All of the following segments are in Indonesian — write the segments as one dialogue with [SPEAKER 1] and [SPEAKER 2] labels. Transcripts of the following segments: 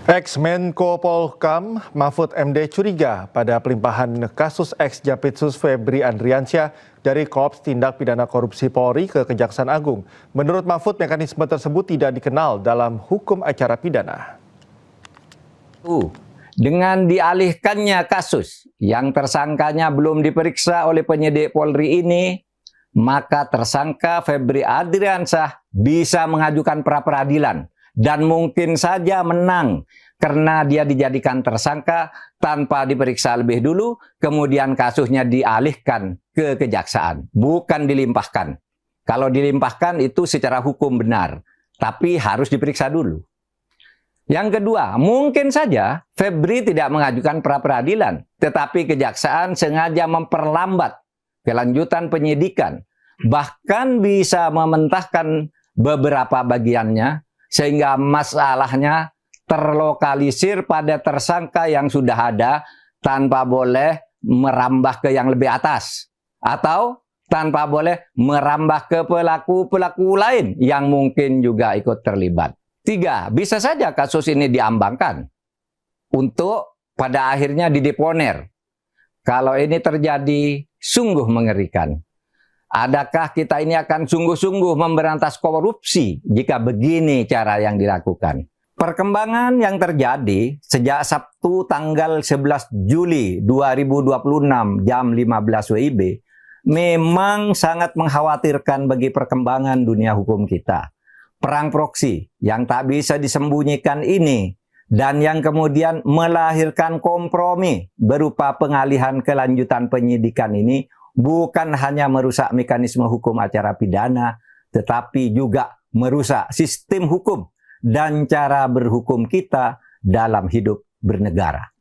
[SPEAKER 1] Ex-Menko Polhukam Mahfud MD curiga pada pelimpahan kasus ex-Jampitsus Febri Adriansyah dari Korps Tindak Pidana Korupsi Polri ke Kejaksaan Agung. Menurut Mahfud, mekanisme tersebut tidak dikenal dalam hukum acara pidana.
[SPEAKER 2] Dengan dialihkannya kasus yang tersangkanya belum diperiksa oleh penyidik Polri ini, maka tersangka Febri Adriansyah bisa mengajukan pra-peradilan dan mungkin saja menang karena dia dijadikan tersangka tanpa diperiksa lebih dulu, kemudian kasusnya dialihkan ke kejaksaan, bukan dilimpahkan. Kalau dilimpahkan itu secara hukum benar, tapi harus diperiksa dulu. Yang kedua, mungkin saja Febri tidak mengajukan pra-peradilan, tetapi kejaksaan sengaja memperlambat kelanjutan penyidikan, bahkan bisa mementahkan beberapa bagiannya, sehingga masalahnya terlokalisir pada tersangka yang sudah ada tanpa boleh merambah ke yang lebih atas, atau tanpa boleh merambah ke pelaku-pelaku lain yang mungkin juga ikut terlibat. 3, bisa saja kasus ini diambangkan untuk pada akhirnya dideponer. Kalau ini terjadi, sungguh mengerikan. Adakah kita ini akan sungguh-sungguh memberantas korupsi jika begini cara yang dilakukan? Perkembangan yang terjadi sejak Sabtu tanggal 11 Juli 2026 jam 15 WIB memang sangat mengkhawatirkan bagi perkembangan dunia hukum kita. Perang proksi yang tak bisa disembunyikan ini dan yang kemudian melahirkan kompromi berupa pengalihan kelanjutan penyidikan ini bukan hanya merusak mekanisme hukum acara pidana, tetapi juga merusak sistem hukum dan cara berhukum kita dalam hidup bernegara.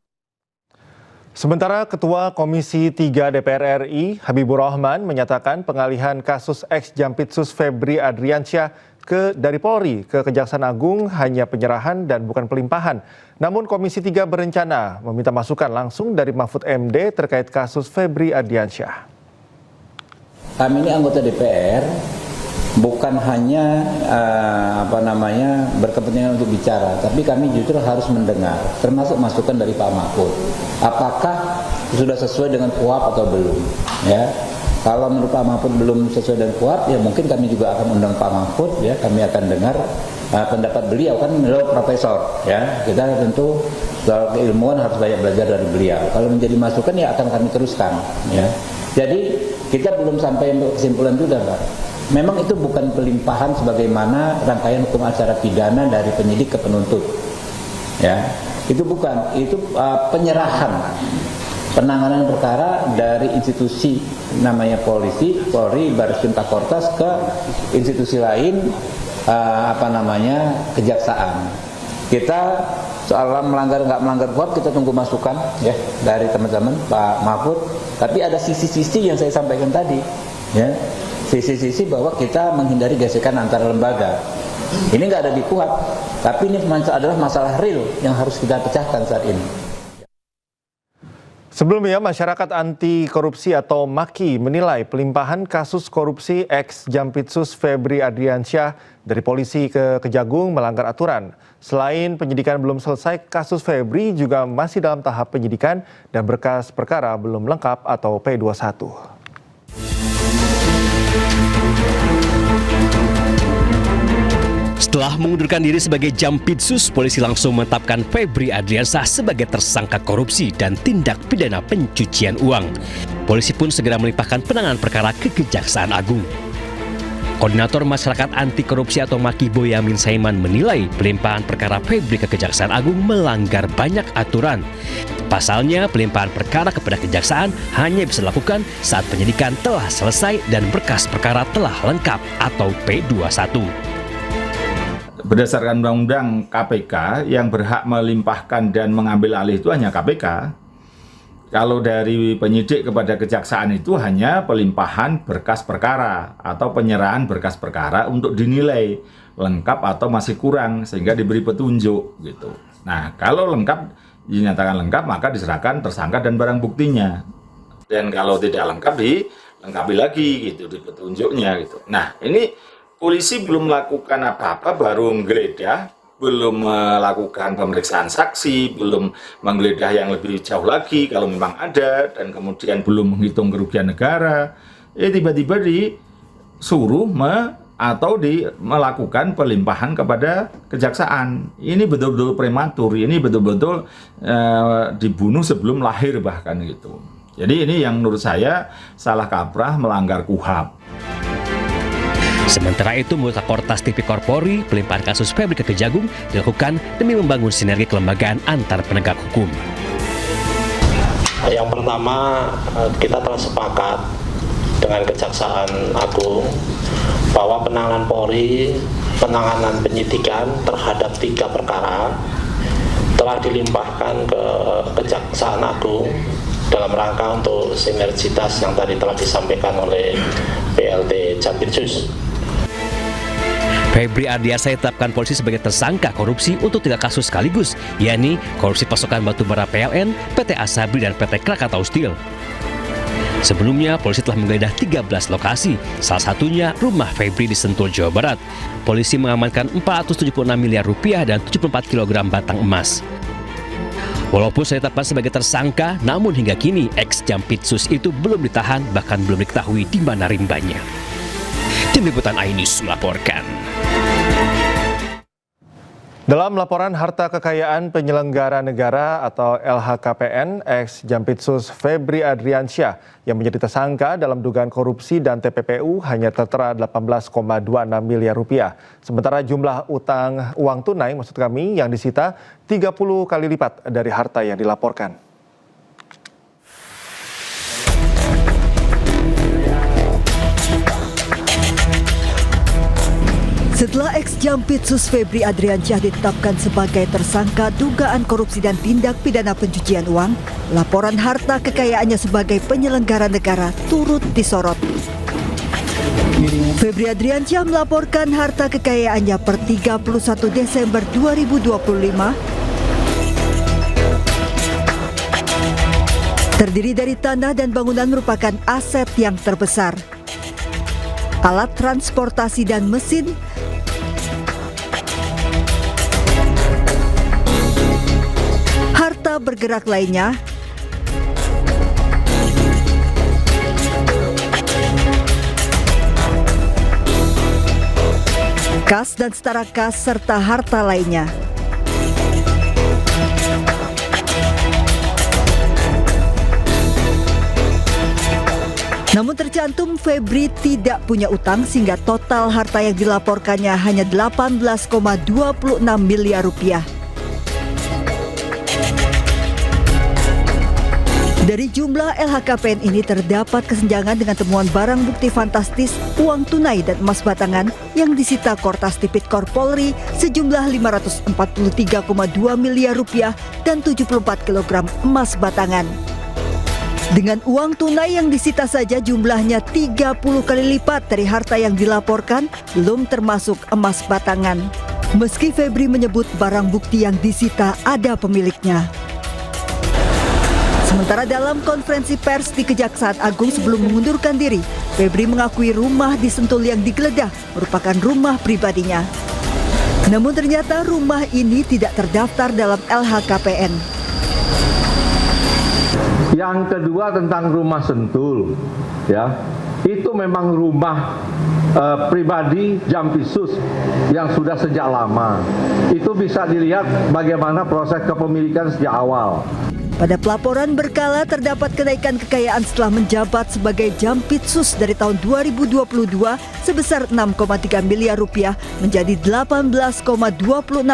[SPEAKER 1] Sementara Ketua Komisi 3 DPR RI, Habibur Rahman, menyatakan pengalihan kasus ex-Jampitsus Febri Adriansyah dari Polri ke Kejaksaan Agung hanya penyerahan dan bukan pelimpahan. Namun Komisi 3 berencana meminta masukan langsung dari Mahfud MD terkait kasus Febri Adriansyah.
[SPEAKER 3] Kami ini anggota DPR bukan hanya berkepentingan untuk bicara, tapi kami justru harus mendengar, termasuk masukan dari Pak Mahfud. Apakah sudah sesuai dengan KUHP atau belum? Ya, kalau menurut Pak Mahfud belum sesuai dengan KUHP, ya mungkin kami juga akan undang Pak Mahfud. Ya, kami akan dengar pendapat beliau, kan beliau profesor. Ya, kita tentu soal keilmuan harus banyak belajar dari beliau. Kalau menjadi masukan ya akan kami teruskan. Ya, jadi kita belum sampai kesimpulan juga, Pak. Memang itu bukan pelimpahan sebagaimana rangkaian hukum acara pidana dari penyidik ke penuntut. Ya, itu bukan, itu penyerahan penanganan perkara dari institusi namanya polisi, Polri, Barreskrim Kortas ke institusi lain, kejaksaan. Kita soal melanggar nggak melanggar KUHP kita tunggu masukan ya dari teman-teman Pak Mahfud. Tapi ada sisi-sisi yang saya sampaikan tadi, ya. Sisi-sisi bahwa kita menghindari gesekan antar lembaga. Ini nggak ada di KUHP, tapi ini adalah masalah real yang harus kita pecahkan saat ini.
[SPEAKER 1] Sebelumnya, masyarakat anti korupsi atau MAKI menilai pelimpahan kasus korupsi ex-Jampitsus Febri Adriansyah dari polisi ke Kejagung melanggar aturan. Selain penyidikan belum selesai, kasus Febri juga masih dalam tahap penyidikan dan berkas perkara belum lengkap atau P21.
[SPEAKER 4] Setelah mengundurkan diri sebagai Jampitsus, polisi langsung menetapkan Febri Adriansyah sebagai tersangka korupsi dan tindak pidana pencucian uang. Polisi pun segera melimpahkan penanganan perkara ke Kejaksaan Agung. Koordinator Masyarakat Anti Korupsi atau MAKI Boyamin Saiman menilai pelimpahan perkara Febri ke Kejaksaan Agung melanggar banyak aturan. Pasalnya, pelimpahan perkara kepada Kejaksaan hanya bisa dilakukan saat penyidikan telah selesai dan berkas perkara telah lengkap atau P21.
[SPEAKER 5] Berdasarkan Undang-Undang KPK, yang berhak melimpahkan dan mengambil alih itu hanya KPK. Kalau dari penyidik kepada kejaksaan itu hanya pelimpahan berkas perkara atau penyerahan berkas perkara untuk dinilai lengkap atau masih kurang sehingga diberi petunjuk gitu. Nah, kalau lengkap dinyatakan lengkap maka diserahkan tersangka dan barang buktinya. Dan kalau tidak lengkap dilengkapi lagi gitu di petunjuknya gitu. Nah, ini polisi belum melakukan apa-apa, baru menggeledah belum melakukan pemeriksaan saksi, belum menggeledah yang lebih jauh lagi kalau memang ada, dan kemudian belum menghitung kerugian negara, tiba-tiba disuruh melakukan pelimpahan kepada kejaksaan. Ini betul-betul prematur, ini betul-betul dibunuh sebelum lahir bahkan gitu. Jadi ini yang menurut saya salah kaprah, melanggar KUHAP.
[SPEAKER 4] Sementara itu, menurut Kortas Tipikor Polri, pelimpahan kasus Febri ke Kejagung dilakukan demi membangun sinergi kelembagaan antar penegak hukum.
[SPEAKER 6] Yang pertama, kita telah sepakat dengan Kejaksaan Agung bahwa penanganan Polri, penanganan penyidikan terhadap 3 perkara telah dilimpahkan ke Kejaksaan Agung dalam rangka untuk sinergitas yang tadi telah disampaikan oleh PLT Jampitsus.
[SPEAKER 4] Febri Ardiansah ditetapkan polisi sebagai tersangka korupsi untuk 3 kasus sekaligus, yakni korupsi pasokan batubara PLN, PT Asabri, dan PT Krakatau Steel. Sebelumnya, polisi telah menggeledah 13 lokasi, salah satunya rumah Febri di Sentul, Jawa Barat. Polisi mengamankan 476 miliar rupiah dan 74 kg batang emas. Walaupun sudah ditetapkan sebagai tersangka, namun hingga kini ex Jampitsus itu belum ditahan, bahkan belum diketahui di mana rimbanya. Tim Liputan iNews melaporkan.
[SPEAKER 1] Dalam laporan harta kekayaan penyelenggara negara atau LHKPN, ex Jampitsus Febri Adriansyah yang menjadi tersangka dalam dugaan korupsi dan TPPU hanya tertera 18,26 miliar rupiah. Sementara jumlah uang tunai yang disita 30 kali lipat dari harta yang dilaporkan.
[SPEAKER 7] Setelah ex-Jampitsus Febri Adriansyah ditetapkan sebagai tersangka dugaan korupsi dan tindak pidana pencucian uang, laporan harta kekayaannya sebagai penyelenggara negara turut disorot. Febri Adriansyah melaporkan harta kekayaannya per 31 Desember 2025 terdiri dari tanah dan bangunan merupakan aset yang terbesar. Alat transportasi dan mesin, harta bergerak lainnya, kas dan setara kas serta harta lainnya. Namun tercantum Febri tidak punya utang sehingga total harta yang dilaporkannya hanya 18,26 miliar rupiah. Dari jumlah LHKPN ini terdapat kesenjangan dengan temuan barang bukti fantastis, uang tunai dan emas batangan yang disita Kortas Tipikor Polri sejumlah 543,2 miliar rupiah dan 74 kg emas batangan. Dengan uang tunai yang disita saja jumlahnya 30 kali lipat dari harta yang dilaporkan, belum termasuk emas batangan. Meski Febri menyebut barang bukti yang disita ada pemiliknya. Sementara dalam konferensi pers di Kejaksaan Agung sebelum mengundurkan diri, Febri mengakui rumah di Sentul yang digeledah merupakan rumah pribadinya. Namun ternyata rumah ini tidak terdaftar dalam LHKPN.
[SPEAKER 8] Yang kedua tentang rumah Sentul, ya, itu memang rumah pribadi Jampitsus yang sudah sejak lama. Itu bisa dilihat bagaimana proses kepemilikan sejak awal.
[SPEAKER 7] Pada pelaporan berkala terdapat kenaikan kekayaan setelah menjabat sebagai Jampitsus dari tahun 2022 sebesar 6,3 miliar rupiah menjadi 18,26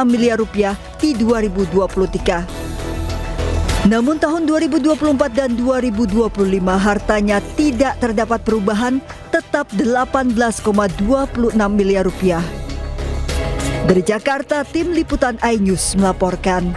[SPEAKER 7] miliar rupiah di 2023. Namun tahun 2024 dan 2025 hartanya tidak terdapat perubahan, tetap 18,26 miliar rupiah. Dari Jakarta, Tim Liputan iNews melaporkan.